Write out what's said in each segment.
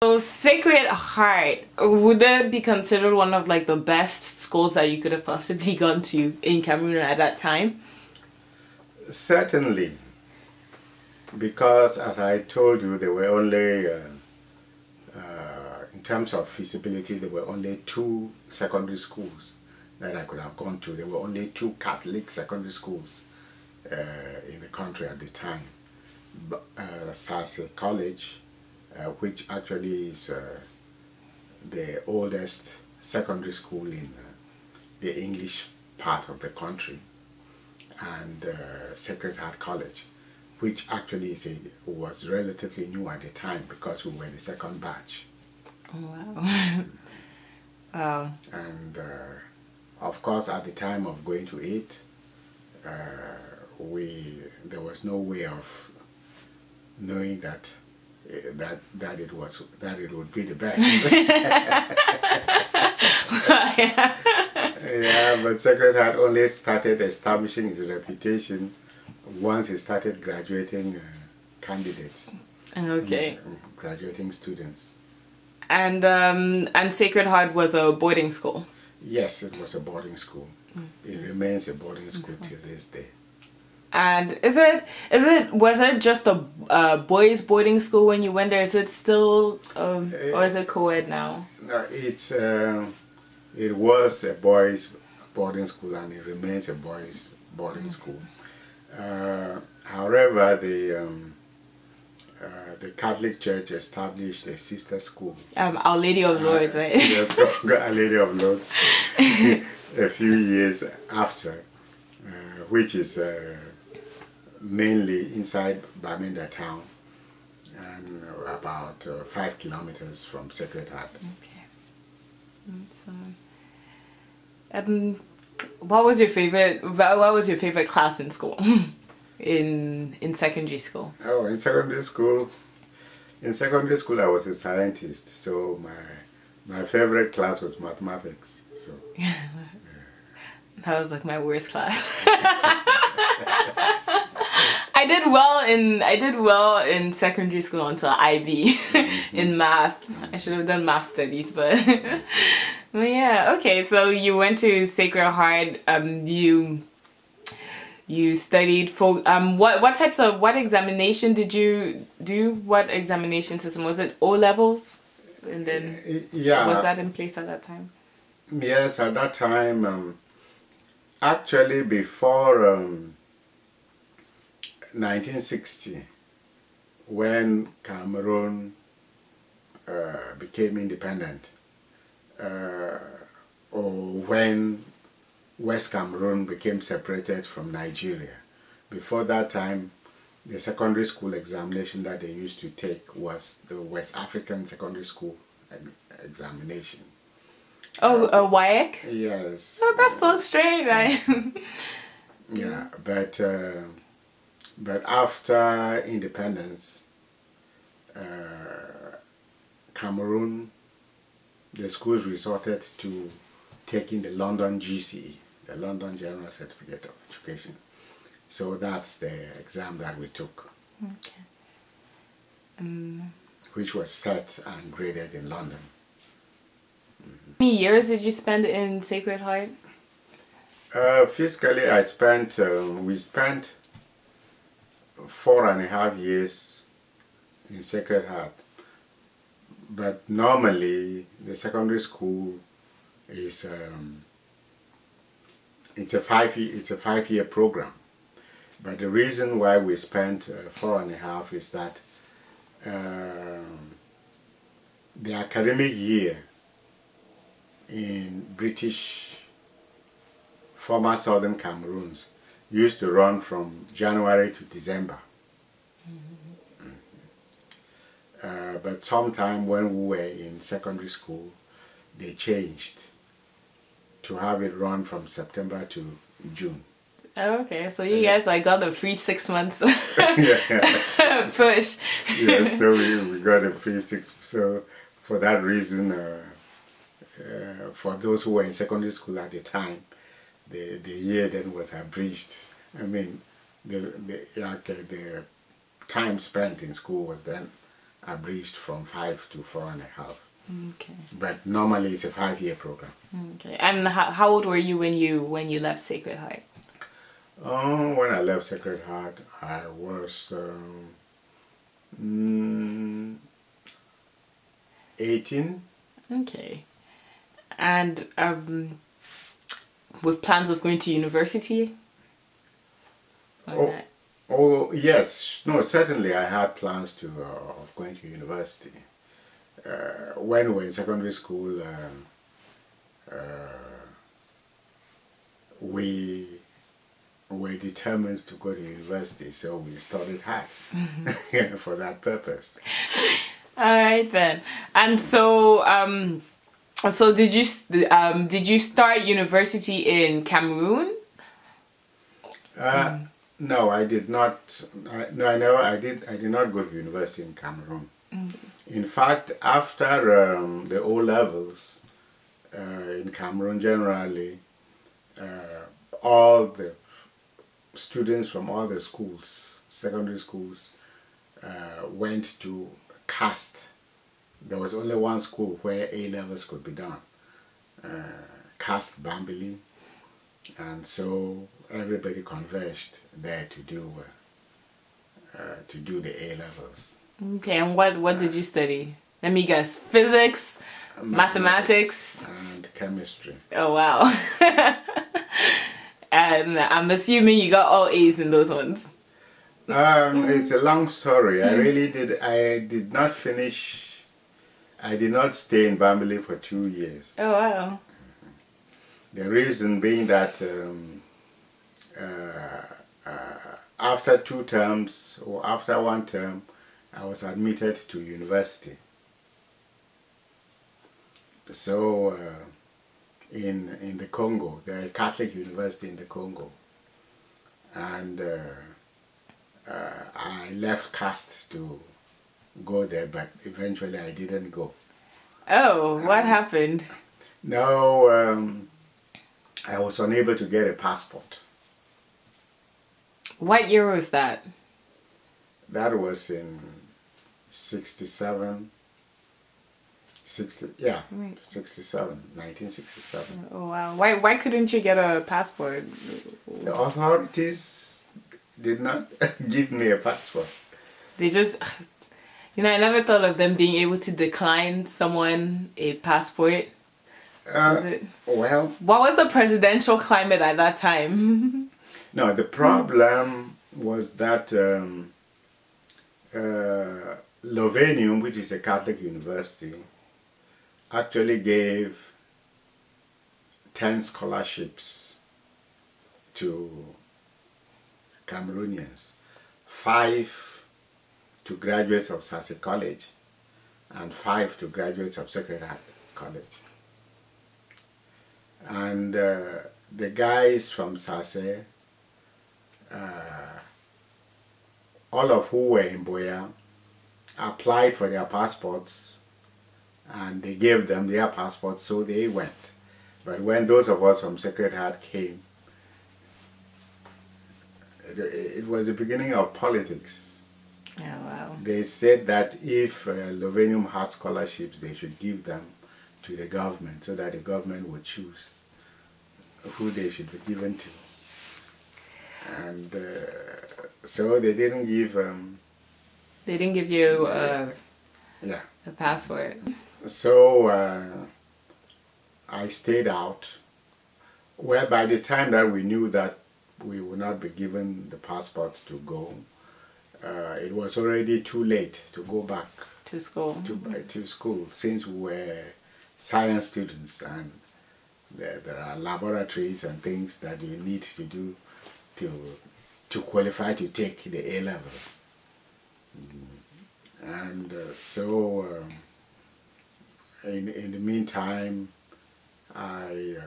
So Sacred Heart, would that be considered one of like the best schools that you could have possibly gone to in Cameroon at that time? Certainly, because as I told you, there were only, in terms of feasibility, there were only 2 secondary schools that I could have gone to. There were only 2 Catholic secondary schools in the country at the time. Sase College, which actually is the oldest secondary school in the English part of the country, and Sacred Heart College, which actually was relatively new at the time because we were the second batch. Oh, wow. Wow. And of course, at the time of going to it, there was no way of knowing that it would be the best. Yeah, but Sacred Heart only started establishing its reputation once it started graduating candidates. Okay. Graduating students. And Sacred Heart was a boarding school? Yes, it was a boarding school. It remains a boarding school till this day. And was it just a boys' boarding school when you went there? Is it still, or is it co-ed now? No, it was a boys' boarding school and it remains a boys' boarding school. However, the Catholic Church established a sister school. Our Lady of Lourdes, right? Yes, Our Lady of Lourdes, a few years after, which is mainly inside Bamenda town and about 5 kilometers from Sacred Heart. Okay. What was your favorite class in school? in secondary school? Oh, in secondary school I was a scientist, so my favorite class was mathematics. So that was like my worst class. I did well in secondary school until IB in math. I should have done math studies, but yeah. Okay, so you went to Sacred Heart. You studied for what examination did you do? What examination system was it? O levels, and then yeah, was that in place at that time? Yes, at that time. Actually, before 1960, when Cameroon became independent, or when West Cameroon became separated from Nigeria. Before that time, the secondary school examination that they used to take was the West African Secondary School examination. Oh, a WAEC? Yes. Oh, that's so strange, right? Yeah, but after independence, Cameroon, the schools resorted to taking the London GCE, the London General Certificate of Education. So that's the exam that we took. Okay. Which was set and graded in London. How many years did you spend in Sacred Heart? Physically, we spent 4.5 years in Sacred Heart. But normally, the secondary school is it's a 5-year program. But the reason why we spent 4.5 is that the academic year in British former Southern Cameroons used to run from January to December. But sometime when we were in secondary school, they changed to have it run from September to June. Oh, okay, so you guys like got a free 6 months Yeah. push. Yeah, so we got a free 6. So for that reason, for those who were in secondary school at the time, the year then was abridged. I mean, the time spent in school was then abridged from 5 to 4.5. Okay. But normally it's a 5-year program. Okay. And how old were you when you left Sacred Heart? When I left Sacred Heart, I was 18. Okay. And with plans of going to university? Oh yes, no, certainly I had plans to of going to university. When we were in secondary school, we were determined to go to university, so we studied hard for that purpose. All right then. And so, so did you start university in Cameroon? No, I did not. I did not go to university in Cameroon. In fact, after the O levels in Cameroon generally, all the students from all the schools, secondary schools, went to CAST. There was only one school where A levels could be done, CAST Bambili, and so everybody converged there to do the A levels. Okay, and what did you study? Let me guess. Physics, mathematics, and chemistry. Oh wow. And I'm assuming you got all A's in those ones. It's a long story. I did not finish. I did not stay in Bambili for 2 years. Oh wow. The reason being that after 2 terms or after 1 term, I was admitted to university. So in the Congo, there is a Catholic university in the Congo, and I left CAST to go there, but eventually I didn't go. Oh, what happened? No, I was unable to get a passport. What year was that? That was in 67. 1967. Oh wow. Why couldn't you get a passport? The authorities did not give me a passport. They just, I never thought of them being able to decline someone a passport. Well, what was the presidential climate at that time? No, the problem was that Lovenium, which is a Catholic university, actually gave 10 scholarships to Cameroonians, 5 to graduates of Sase College and 5 to graduates of Sacred Heart College. And the guys from Sase, all of who were in Boya, applied for their passports, and they gave them their passports, so they went. But when those of us from Sacred Heart came, it was the beginning of politics. Oh, wow. They said that if Lovenium had scholarships, they should give them to the government so that the government would choose who they should be given to. And so they didn't give... they didn't give you a passport. So I stayed out, where by the time that we knew that we would not be given the passports to go, it was already too late to go back to school. To school, since we were science students, and there are laboratories and things that you need to do to qualify to take the A levels. And so in the meantime, I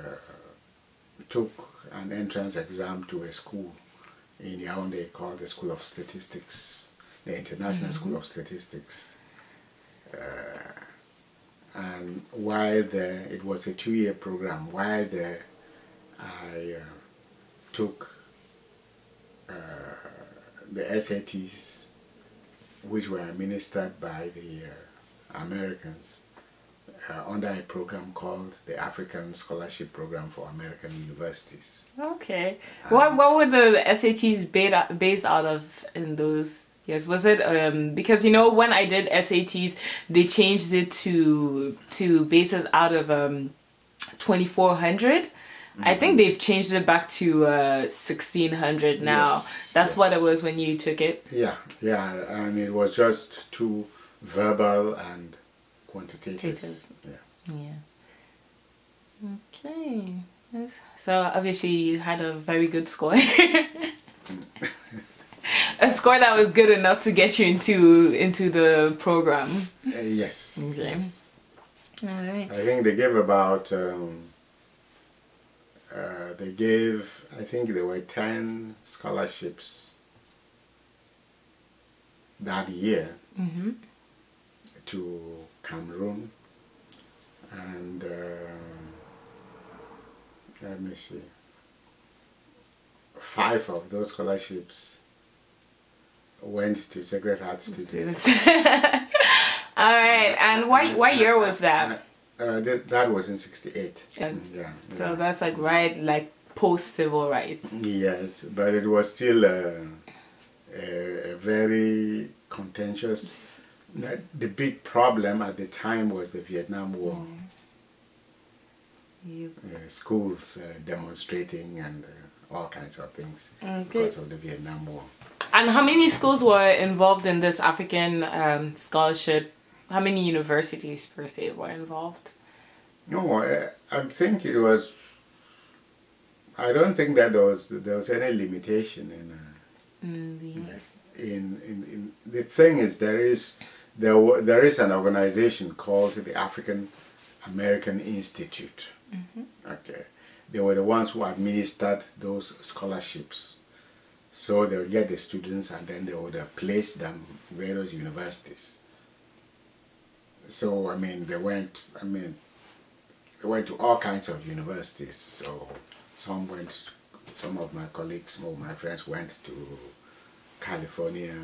took an entrance exam to a school in Yaoundé called the School of Statistics, the International School of Statistics. And while there, it was a 2-year program. While there, I took the SATs which were administered by the Americans under a program called the African Scholarship Program for American Universities. Okay. What were the SATs based out of in those years? Was it because you know when I did SATs they changed it to base it out of 2400. I think they've changed it back to 1600 now. Yes, That's yes. what it was when you took it. Yeah, and it was just too verbal and quantitative. Yeah. Okay. So obviously you had a very good score. A score that was good enough to get you into the program. Yes. Okay. Yes. All right. I think they gave about I think there were 10 scholarships that year to Cameroon, and let me see, 5 of those scholarships went to Sacred Heart students. All right, and what year was that? That was in '68. Yeah. Yeah. So that's like post-civil rights. Yes, but it was still a very contentious. The big problem at the time was the Vietnam War. Schools demonstrating and all kinds of things because of the Vietnam War. And how many schools were involved in this African scholarship? How many universities per se were involved? No, I think it was. I don't think that there was any limitation in the thing is there is an organization called the African American Institute. Okay, they were the ones who administered those scholarships. So they would get the students and then they would place them in various universities. So they went to all kinds of universities. So some of my colleagues, some of my friends went to California.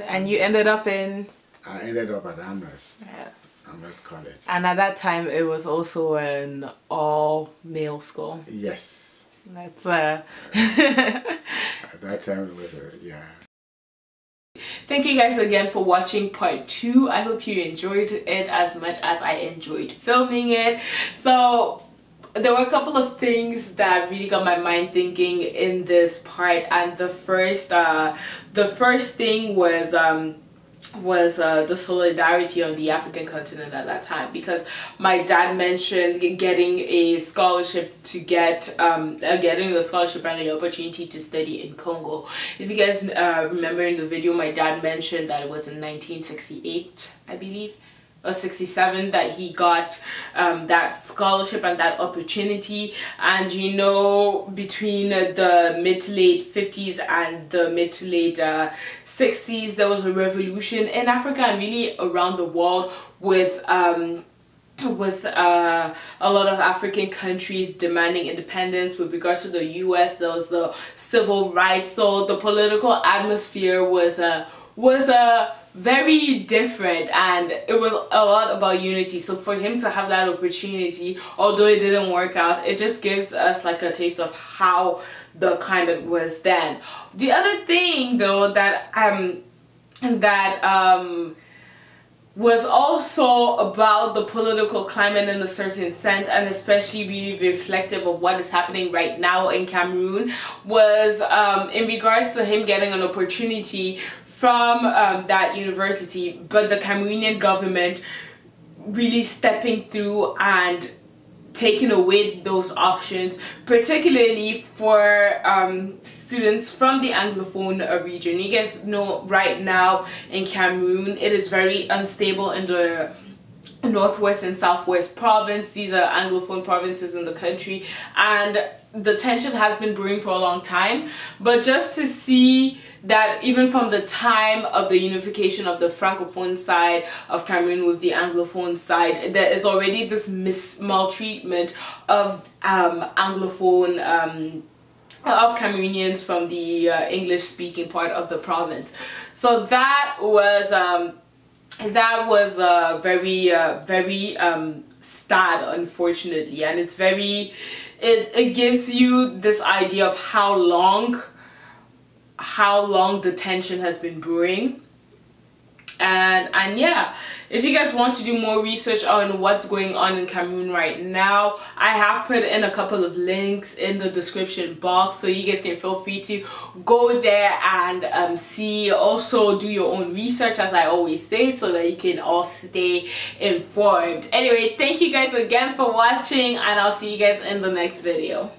And you ended up in? I ended up at Amherst. Yeah. Amherst College. And at that time it was also an all-male school. Yes. That's at that time it was Thank you guys again for watching part 2. I hope you enjoyed it as much as I enjoyed filming it. So there were a couple of things that really got my mind thinking in this part, and the first thing was the solidarity on the African continent at that time, because my dad mentioned getting a scholarship to getting a scholarship and the opportunity to study in Congo. If you guys remember in the video, my dad mentioned that it was in 1968, I believe, or 67, that he got that scholarship and that opportunity. And you know, between the mid to late 50s and the mid to late 60s, there was a revolution in Africa and really around the world with a lot of African countries demanding independence. With regards to the US, there was the civil rights, so the political atmosphere was very different, and it was a lot about unity. So for him to have that opportunity, although it didn't work out, it just gives us like a taste of how the climate was then. The other thing though that was also about the political climate in a certain sense, and especially really reflective of what is happening right now in Cameroon, was in regards to him getting an opportunity from that university, but the Cameroonian government really stepping through and taking away those options, particularly for students from the Anglophone region. You guys know right now in Cameroon, it is very unstable in the northwest and southwest province. These are Anglophone provinces in the country, and the tension has been brewing for a long time. But just to see that even from the time of the unification of the Francophone side of Cameroon with the Anglophone side, there is already this maltreatment of Anglophone Cameroonians from the English-speaking part of the province. So that was very sad, unfortunately, and it's very, it gives you this idea of how long the tension has been brewing. And yeah, if you guys want to do more research on what's going on in Cameroon right now, I have put in a couple of links in the description box, so you guys can feel free to go there and see. Also do your own research, as I always say, so that you can all stay informed. Anyway, thank you guys again for watching, and I'll see you guys in the next video.